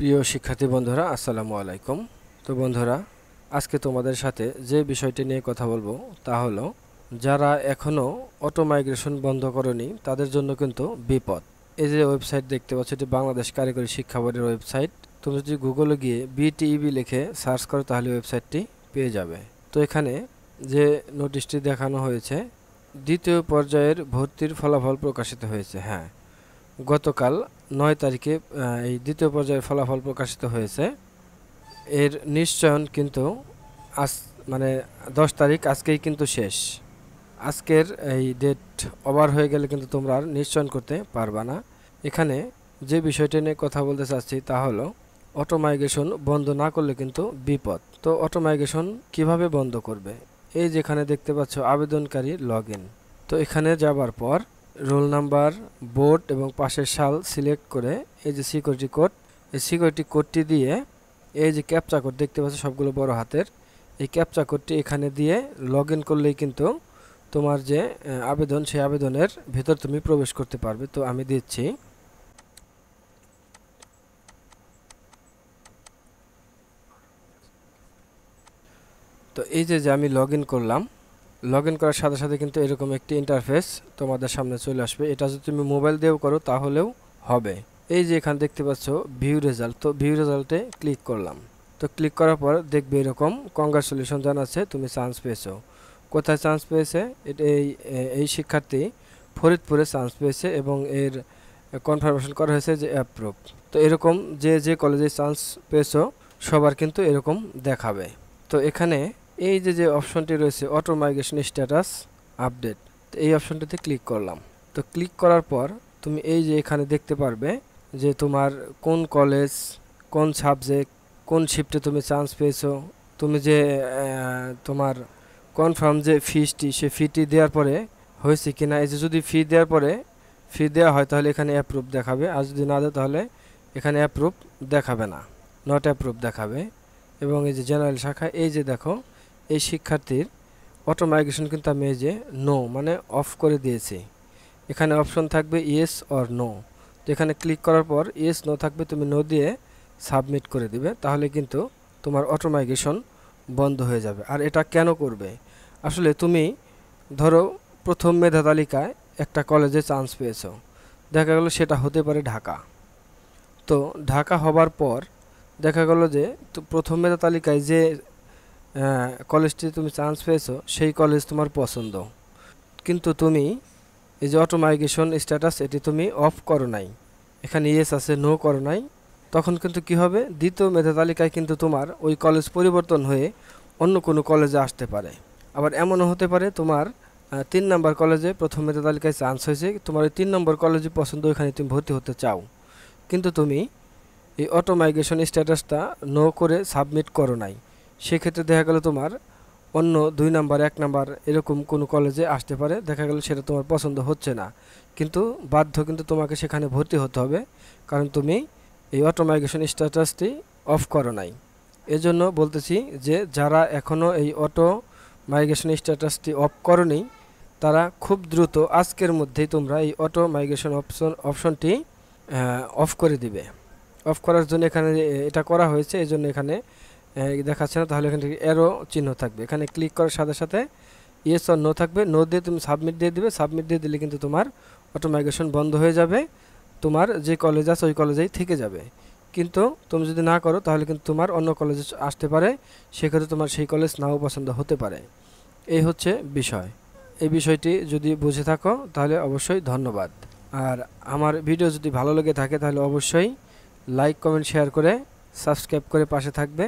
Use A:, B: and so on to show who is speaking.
A: প্রিয় শিক্ষার্থী বন্ধুরা, আসসালামু আলাইকুম। তো বন্ধুরা, আজকে তোমাদের সাথে যে বিষয়টি নিয়ে কথা বলবো তা হলো, যারা এখনও অটো মাইগ্রেশন বন্ধ করনি তাদের জন্য কিন্তু বিপদ। এই যে ওয়েবসাইট দেখতে পাচ্ছ, এটি বাংলাদেশ কারিগরি শিক্ষা বোর্ডের ওয়েবসাইট। তুমি যদি গুগলে গিয়ে বিটিইবি লিখে সার্চ করো তাহলে ওয়েবসাইটটি পেয়ে যাবে। তো এখানে যে নোটিশটি দেখানো হয়েছে, দ্বিতীয় পর্যায়ের ভর্তির ফলাফল প্রকাশিত হয়েছে। হ্যাঁ, গতকাল 9 তারিখে এই দ্বিতীয় পর্যায়ের ফলাফল প্রকাশিত হয়েছে। এর নিশ্চয়ন কিন্তু আজ মানে 10 তারিখ, আজকেই কিন্তু শেষ। আজকের এই ডেট ওভার হয়ে গেলে কিন্তু তোমরা আর নিশ্চয়ন করতে পারবা না। এখানে যে বিষয়টা নিয়ে কথা বলতে চাচ্ছি তা হলো, অটো মাইগ্রেশন বন্ধ না করলে কিন্তু বিপদ। তো অটো মাইগ্রেশন কীভাবে বন্ধ করবে? এই যেখানে দেখতে পাচ্ছ আবেদনকারী লগইন। তো এখানে যাবার পর রোল নাম্বার, বোর্ড এবং পাশের সাল সিলেক্ট করে এই যে সিকিউরিটি কোড, এই সিকিউরিটি কোডটি দিয়ে এই যে ক্যাপচা কোড দেখতে পাচ্ছ সবগুলো বড় হাতের, এই ক্যাপচা কোডটি এখানে দিয়ে লগইন করলেই কিন্তু তোমার যে আবেদন, সেই আবেদনের ভেতর তুমি প্রবেশ করতে পারবে। তো আমি দিচ্ছি। তো এই যে আমি লগইন করলাম, লগইন করার সাথে সাথে কিন্তু এরকম একটি ইন্টারফেস তোমাদের সামনে চলে আসবে। এটা যদি তুমি মোবাইল দিয়েও করো তাহলেও হবে। এই যে এখানে দেখতে পাচ্ছ ভিউ রেজাল্ট, তো ভিউ রেজাল্টে ক্লিক করলাম। তো ক্লিক করার পর দেখবে এরকম কংগ্রাচুলেশন জানাচ্ছে তুমি চান্স পেয়েছো। কোথায় চান্স পেয়েছে? এই শিক্ষার্থী ফরিদপুরে চান্স পেয়েছে এবং এর কনফার্মেশন করা হয়েছে যে অ্যাপ্রুভ। তো এরকম যে কলেজে চান্স পেয়েছো সবার কিন্তু এরকম দেখাবে। তো এখানে এই যে অপশনটি রয়েছে অটো মাইগ্রেশন স্ট্যাটাস আপডেট, তো এই অপশনটিতে ক্লিক করলাম। তো ক্লিক করার পর তুমি এই যে এখানে দেখতে পারবে যে তোমার কোন কলেজ, কোন সাবজেক্ট, কোন শিফটে তুমি চান্স পেয়েছো, তুমি যে তোমার কনফার্ম যে ফিসটি, সে ফিটি দেওয়ার পরে হয়েছে কিনা। এই যে যদি ফি দেওয়ার পরে ফি দেওয়া হয় তাহলে এখানে অ্যাপ্রুভ দেখাবে, আর যদি না দেয় তাহলে এখানে অ্যাপ্রুভ দেখাবে না, নট অ্যাপ্রুভ দেখাবে। এবং এই যে জেনারেল শাখা, এই যে দেখো এই শিক্ষার্থীর অটো মাইগ্রেশন কিন্তু আমি এই যে নো মানে অফ করে দিয়েছি। এখানে অপশন থাকবে ইয়েস অর নো। তো এখানে ক্লিক করার পর ইয়েস নো থাকবে, তুমি নো দিয়ে সাবমিট করে দিবে, তাহলে কিন্তু তোমার অটো মাইগ্রেশন বন্ধ হয়ে যাবে। আর এটা কেন করবে? আসলে তুমি ধরো প্রথম মেধা তালিকায় একটা কলেজে চান্স পেয়েছো, দেখা গেল সেটা হতে পারে ঢাকা। তো ঢাকা হবার পর দেখা গেল যে প্রথম মেধা তালিকায় যে কলেজটি তুমি চান্স পেয়েছো সেই কলেজ তোমার পছন্দ, কিন্তু তুমি এই যে অটো মাইগ্রেশন স্ট্যাটাস এটি তুমি অফ করো নাই, এখানে ইয়েস আছে নো করো নাই। তখন কিন্তু কি হবে, দ্বিতীয় মেধা তালিকায় কিন্তু তোমার ওই কলেজ পরিবর্তন হয়ে অন্য কোনো কলেজে আসতে পারে। আবার এমনও হতে পারে তোমার 3 নম্বর কলেজে প্রথম মেধা তালিকায় চান্স হয়েছে, তোমার ওই 3 নম্বর কলেজে পছন্দ, ওইখানে তুমি ভর্তি হতে চাও, কিন্তু তুমি এই অটো মাইগ্রেশন স্ট্যাটাসটা নো করে সাবমিট করো নাই। সেক্ষেত্রে দেখা গেল তোমার অন্য 2 নাম্বার 1 নাম্বার এরকম কোনো কলেজে আসতে পারে, দেখা গেল সেটা তোমার পছন্দ হচ্ছে না, কিন্তু বাধ্য কিন্তু তোমাকে সেখানে ভর্তি হতে হবে, কারণ তুমি এই অটো মাইগ্রেশন স্ট্যাটাসটি অফ করো নাই। এজন্য বলতেছি যে যারা এখনও এই অটো মাইগ্রেশন স্ট্যাটাসটি অফ করোনি তারা খুব দ্রুত আজকের মধ্যেই তোমরা এই অটো মাইগ্রেশন অপশনটি অফ করে দিবে। অফ করার জন্য এখানে এটা করা হয়েছে, এই জন্য এখানে দেখাচ্ছে না, তাহলে এখানে এরো চিহ্ন থাকবে, এখানে ক্লিক করার সাথে সাথে ইয়েস অর নো থাকবে, নো দিয়ে তুমি সাবমিট দিয়ে দিবে। সাবমিট দিয়ে দিলে কিন্তু তোমার অটো মাইগ্রেশন বন্ধ হয়ে যাবে, তোমার যে কলেজ আছে ওই কলেজেই থেকে যাবে। কিন্তু তুমি যদি না করো তাহলে কিন্তু তোমার অন্য কলেজে আসতে পারে, সেক্ষেত্রে তোমার সেই কলেজ নাও পছন্দ হতে পারে। এই হচ্ছে বিষয়। এই বিষয়টি যদি বুঝে থাকো তাহলে অবশ্যই ধন্যবাদ। আর আমার ভিডিও যদি ভালো লেগে থাকে তাহলে অবশ্যই লাইক, কমেন্ট, শেয়ার করে সাবস্ক্রাইব করে পাশে থাকবে।